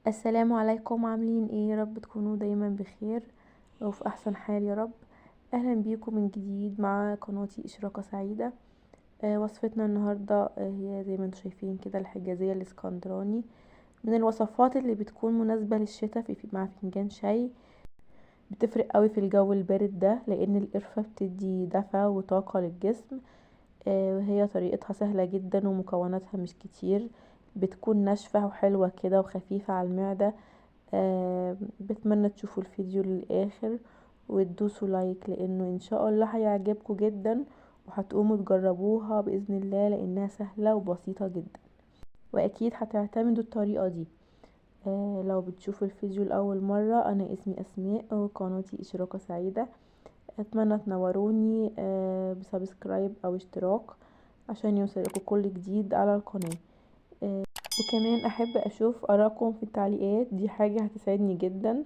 السلام عليكم، عاملين ايه؟ يا رب تكونوا دايما بخير وفي احسن حال يا رب. اهلا بيكم من جديد مع قناتي اشراقة سعيدة. وصفتنا النهاردة هي زي ما انتم شايفين كده الحجازية الاسكندراني، من الوصفات اللي بتكون مناسبة للشتاء مع فنجان شاي. بتفرق قوي في الجو البارد ده لان القرفة بتدي دفى وطاقة للجسم. وهي طريقتها سهلة جدا ومكوناتها مش كتير. بتكون ناشفة وحلوة كده وخفيفة على المعدة. بتمنى تشوفوا الفيديو للاخر وتدوسوا لايك لانه ان شاء الله هيعجبكم جدا، وهتقوموا تجربوها باذن الله لانها سهله وبسيطه جدا، واكيد هتعتمدوا الطريقه دي. لو بتشوفوا الفيديو لاول مره، انا اسمي اسماء وقناتي اشراقه سعيده. اتمنى تنوروني بسبسكرايب او اشتراك عشان يوصلكوا كل جديد على القناه. وكمان احب اشوف ارائكم في التعليقات، دي حاجه هتسعدني جدا.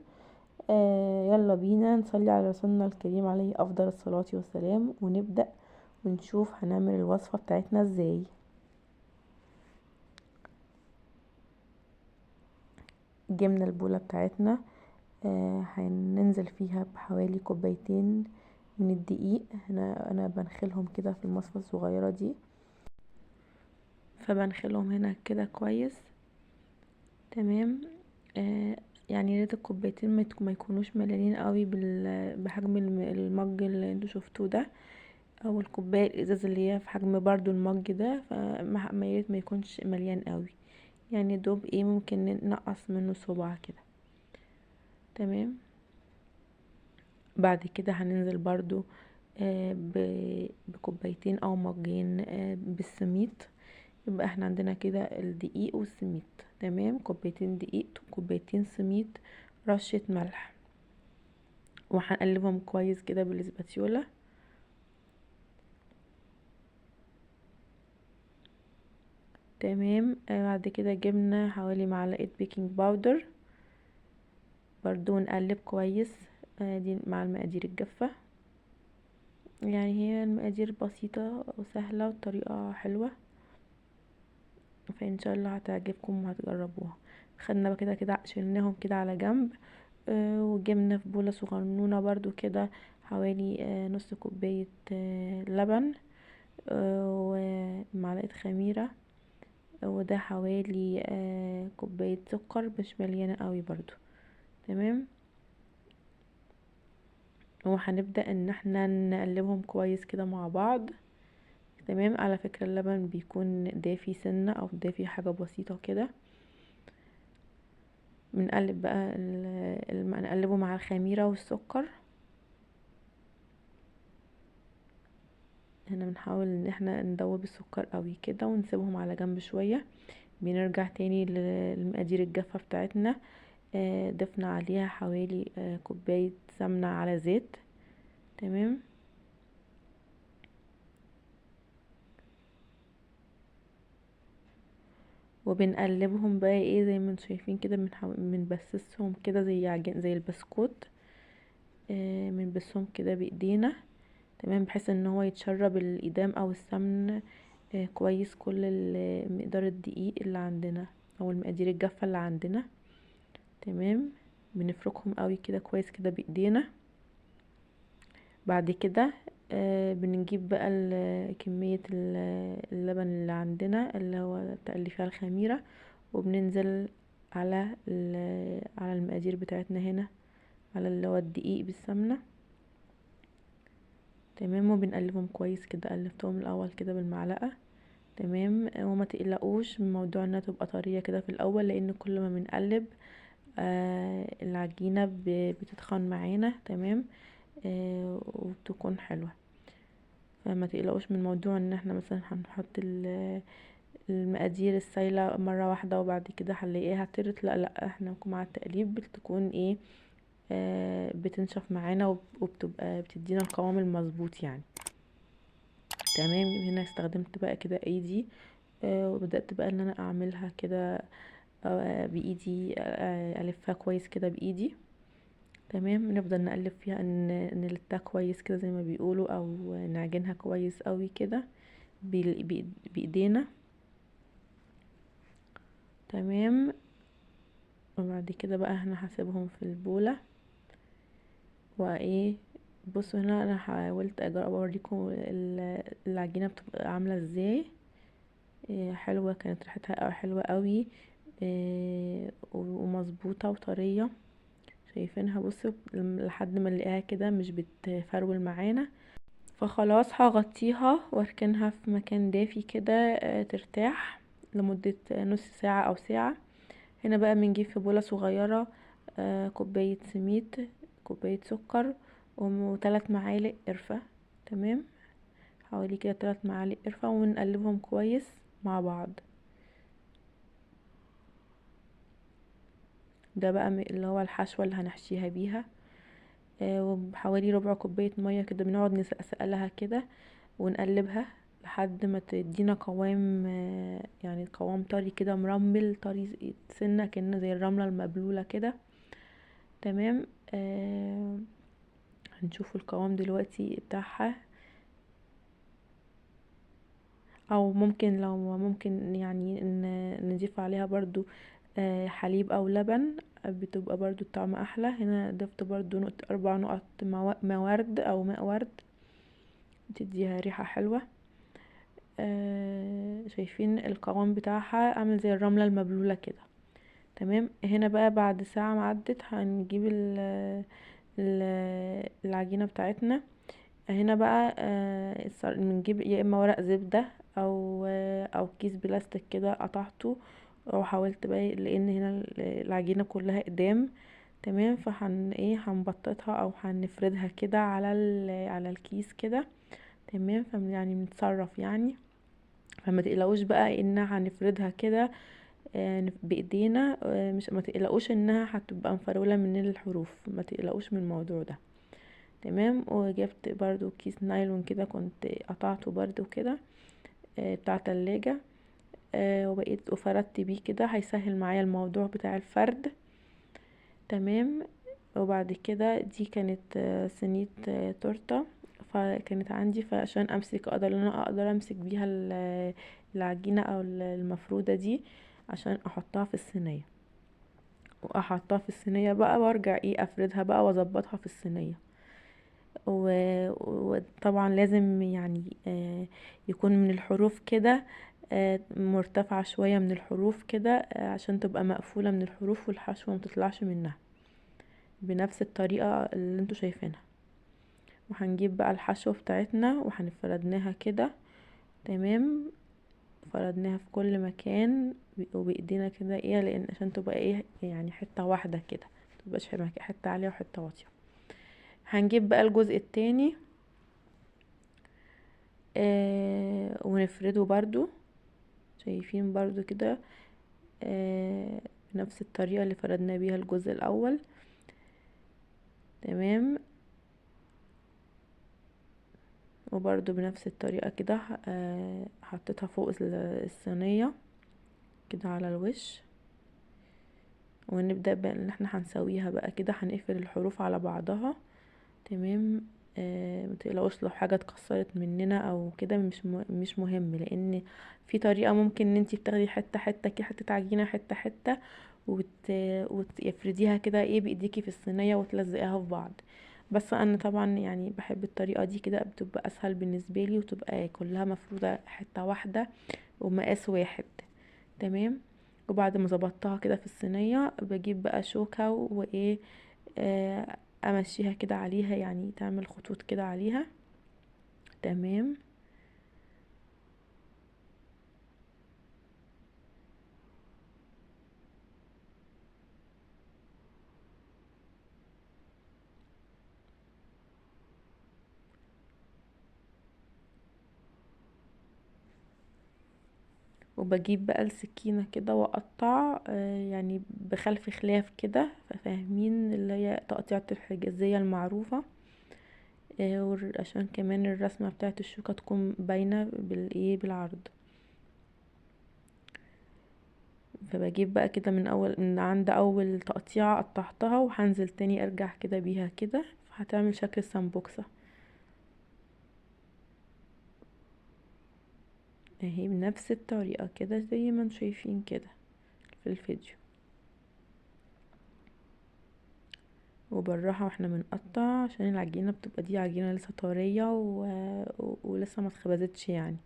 يلا بينا نصلي على رسولنا الكريم عليه افضل الصلاة والسلام، ونبدأ ونشوف هنعمل الوصفة بتاعتنا ازاي. جبنا البولة بتاعتنا، هننزل فيها بحوالي كوبايتين من الدقيق. هنا انا بنخلهم كده في المصفى الصغيرة دي، فبنخلهم هنا كده كويس. تمام. آه يعني ياريت الكوبايتين ما يكونوش مليانين قوي بحجم المج اللي انتوا شفتوه ده، او الكوبايه الازاز اللي هي في حجم برضو المج ده. فما ياريت ما يكونش مليان قوي، يعني دوب ايه ممكن ننقص منه صباع كده. تمام. بعد كده هننزل برضو بكوبايتين او مجين بالسميد. يبقى احنا عندنا كده الدقيق والسميد. تمام، كوبايتين دقيق وكوبايتين سميد، رشة ملح، وهنقلبهم كويس كده بالاسباتيولا. تمام. بعد كده جبنا حوالي معلقة بيكنج باودر، برضو نقلب كويس. دي مع المقادير الجافة، يعني هي المقادير بسيطة وسهلة والطريقة حلوة، فإن شاء الله هتعجبكم وهتجربوها. خدنا بقى كده شلناهم كده على جنب. وجبنا في بولة صغنونة برضو كده حوالي نص كوباية لبن، ومعلقة خميرة، وده حوالي كوباية سكر مش مليانة قوي برضو. تمام. وهنبدأ ان احنا نقلبهم كويس كده مع بعض. تمام. على فكرة اللبن بيكون دافي سنة او دافي حاجة بسيطة كده. بنقلب بقى نقلبه مع الخميرة والسكر. هنا بنحاول ان احنا ندوب السكر قوي كده ونسيبهم على جنب شوية. بنرجع تاني للمقادير الجافة بتاعتنا. ضفنا عليها حوالي كوباية سمنة على زيت. تمام. وبنقلبهم بقى ايه زي ما انتم شايفين كده، بنبسسهم كده زي عجين زي البسكوت. بنبسهم كده بايدينا. تمام، بحيث ان هو يتشرب الايدام او السمن كويس كل مقدار الدقيق اللي عندنا او المقادير الجافة اللي عندنا. تمام. بنفركهم قوي كده كويس كده بايدينا. بعد كده بنجيب بقى كمية اللبن اللي عندنا اللي هو تقلي فيها الخميرة، وبننزل على على المقادير بتاعتنا هنا، على اللي هو الدقيق بالسمنة. تمام. وبنقلبهم كويس كده، قلبتهم الاول كده بالمعلقة. تمام. وما تقلقوش من موضوع انها تبقى طرية كده في الاول، لان كل ما بنقلب العجينة بتتخن معانا. تمام. وبتكون حلوة. فما تقلقوش من موضوع ان احنا مثلا هنحط المقادير السايلة مرة واحدة وبعد كده هنلاقيها طرت. لا لا، احنا مع التقليب بتكون ايه بتنشف معانا وبتبقى بتدينا القوام المظبوط يعني. تمام. هنا استخدمت بقى كده ايدي، وبدأت بقى ان انا اعملها كده بايدي، الفها كويس كده بايدي. تمام. نفضل نقلب فيها نلتها كويس كده زي ما بيقولوا، او نعجنها كويس قوي كده بايدينا. تمام. وبعد كده بقى احنا هسيبهم في البولة وايه. بصوا هنا انا حاولت اجرب اوريكم العجينة بتبقى عاملة ازاي. حلوة، كانت ريحتها حلوة قوي، ومظبوطة وطرية. شايفينها؟ بصوا لحد ما نلاقيها كده مش بتفرول معانا. فخلاص هغطيها واركنها في مكان دافي كده ترتاح لمدة نص ساعة او ساعة. هنا بقى بنجيب في بولة صغيرة كوباية سميد، كوباية سكر، و3 معالق قرفة. تمام، حوالي كده 3 معالق قرفة، ونقلبهم كويس مع بعض. ده بقى اللي هو الحشوة اللي هنحشيها بيها. وبحوالي ربع كوباية مية كده بنقعد نسقسقلها كده ونقلبها لحد ما تدينا قوام، يعني قوام طري كده، مرمل طري سنة كأنه زي الرملة المبلولة كده. تمام. هنشوف القوام دلوقتي بتاعها. او ممكن، لو ممكن يعني نضيف عليها برضو حليب او لبن، بتبقى برضو الطعم احلى. هنا ضفت برضو 4 نقط موارد او ماء ورد، بتديها ريحة حلوة. شايفين القوام بتاعها عامل زي الرملة المبلولة كده. تمام. هنا بقى بعد ساعة معدت هنجيب العجينة بتاعتنا. هنا بقى بنجيب يا اما ورق زبدة او كيس بلاستيك كده قطعته، وحاولت بقى لان هنا العجينة كلها اقدام. تمام. هنبططها او هنفردها كده على الكيس كده. تمام. يعني بنتصرف يعني. فما تقلقوش بقى انها هنفردها كده بايدينا، مش ما تقلقوش انها هتبقى مفرولة من الحروف، ما تقلقوش من الموضوع ده. تمام. وجبت برضو كيس نايلون كده كنت قطعته برضو كده بتاع تلاجة، وبقيت وفردت بيه كده، هيسهل معايا الموضوع بتاع الفرد. تمام. وبعد كده دي كانت صينية تورتة، فكانت عندي، فعشان امسك اقدر امسك بيها العجينة او المفرودة دي، عشان احطها في الصينية. واحطها في الصينية بقى وارجع افردها بقى واظبطها في الصينية. وطبعا لازم يعني يكون من الحروف كده مرتفعة شوية من الحروف كده، عشان تبقى مقفولة من الحروف والحشوة متطلعش منها، بنفس الطريقة اللي انتوا شايفينها. وهنجيب بقى الحشوة بتاعتنا وهنفردناها كده. تمام. فردناها في كل مكان وبايدينا كده، لان عشان تبقى يعني حتة واحدة كده، متبقاش حتة عالية وحتة واطية. هنجيب بقى الجزء التاني ونفرده برضو. شايفين برضو كده بنفس الطريقة اللي فردنا بيها الجزء الاول. تمام. وبرضو بنفس الطريقة كده حطيتها فوق الصينية كده على الوش. ونبدأ بقى ان احنا هنسويها بقى كده، هنقفل الحروف على بعضها. تمام. متقلقوش لو حاجة اتكسرت مننا او كده، مش مهم، لان في طريقة ممكن ان انتي بتاخدي حتة حتة كده، حتة عجينة حتة حتة، وتفرديها كده بايديكي في الصينية وتلزقيها في بعض. بس انا طبعا يعني بحب الطريقة دي كده، بتبقى اسهل بالنسبة لي، وتبقى كلها مفروضة حتة واحدة ومقاس واحد. تمام. وبعد ما ظبطتها كده في الصينية، بجيب بقى شوكة امشيها كده عليها، يعني تعمل خطوط كده عليها. تمام. وبجيب بقى السكينة كده واقطع يعني بخلف خلاف كده، فاهمين اللي هي تقطيعة الحجازية المعروفة. عشان كمان الرسمة بتاعت الشوكة تكون باينة بالعرض. فبجيب بقى كده من عند اول تقطيعة قطعتها، وهنزل تاني ارجع كده بيها كده، هتعمل شكل السمبوكسة اهي، بنفس الطريقة كده زي ما انتم شايفين كده في الفيديو. وبالراحة واحنا بنقطع عشان العجينة بتبقى دي عجينة لسه طرية ولسه ما اتخبزتش يعني.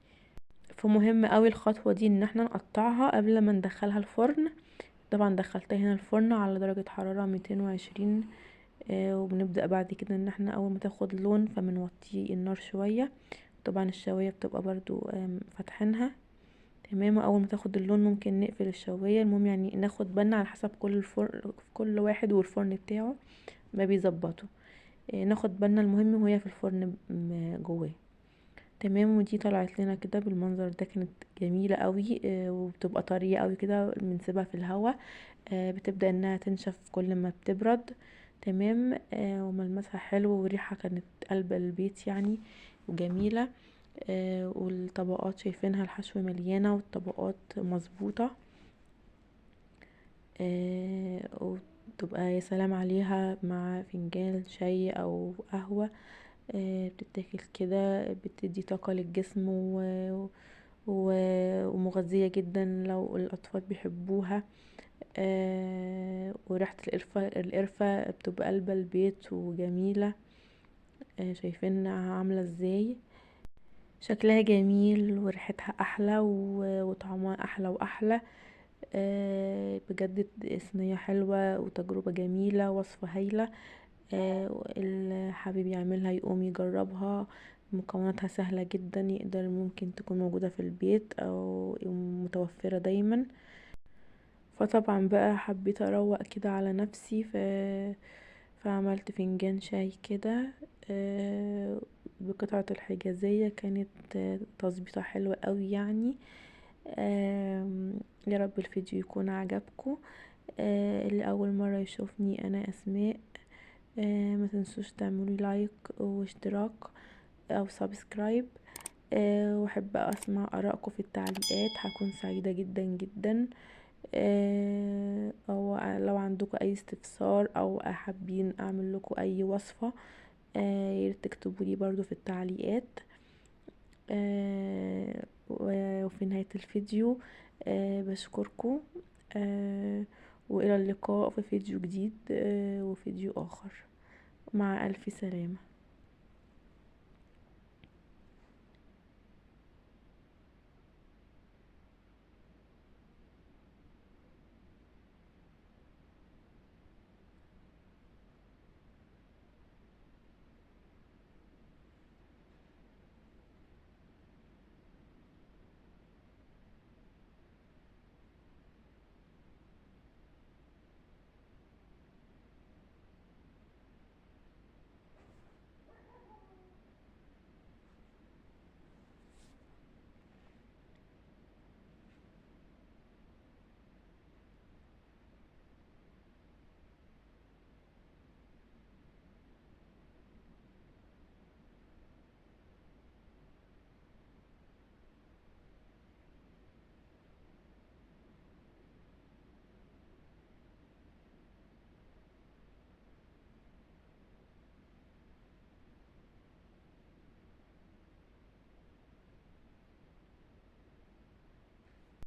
فمهم قوي الخطوة دي ان احنا نقطعها قبل ما ندخلها الفرن. طبعا دخلتها هنا الفرن على درجة حرارة 220. وبنبدأ بعد كده ان احنا اول ما تاخد لون فبنوطي النار شوية. طبعا الشواية بتبقى برضو فاتحينها تمام. اول ما تاخد اللون ممكن نقفل الشواية. المهم يعني ناخد بالنا على حسب كل واحد والفرن بتاعه ما بيظبطه. ناخد بالنا المهم وهي في الفرن جواه تمام. ودي طلعت لنا كده بالمنظر ده، كانت جميلة قوي وبتبقى طرية قوي كده. بنسيبها في الهواء بتبدأ انها تنشف كل ما بتبرد تمام. وملمسها حلو وريحة كانت قلب البيت يعني وجميلة. والطبقات شايفينها الحشو مليانة والطبقات مظبوطة. وتبقى يا سلام عليها مع فنجان شاي او قهوة. بتتاكل كده بتدي طاقة للجسم ومغذية جدا لو الأطفال بيحبوها. وريحة القرفة بتبقى قلب البيت وجميلة. شايفينها عاملة ازاي، شكلها جميل وريحتها أحلى وطعمها أحلى وأحلى. بجد صينية حلوة وتجربة جميلة، وصفة هايلة. اللي حابب يعملها يقوم يجربها. مكوناتها سهلة جدا، ممكن تكون موجودة في البيت او متوفرة دايما. فطبعا بقى حبيت اروق كده على نفسي فعملت فنجان شاي كده بقطعة الحجازية. كانت تظبيطة حلوة قوي يعني. يا رب الفيديو يكون عجبكم. اللي اول مرة يشوفني انا اسماء. ما تنسوش تعملوا لايك واشتراك او سبسكرايب. واحب اسمع ارائكم في التعليقات، هكون سعيدة جدا جدا. او لو عندكم اي استفسار او حابين اعمل لكم اي وصفة ياريت تكتبوا لي برضو في التعليقات. وفي نهاية الفيديو بشكركم. والى اللقاء في فيديو جديد وفيديو اخر. مع الف سلامة.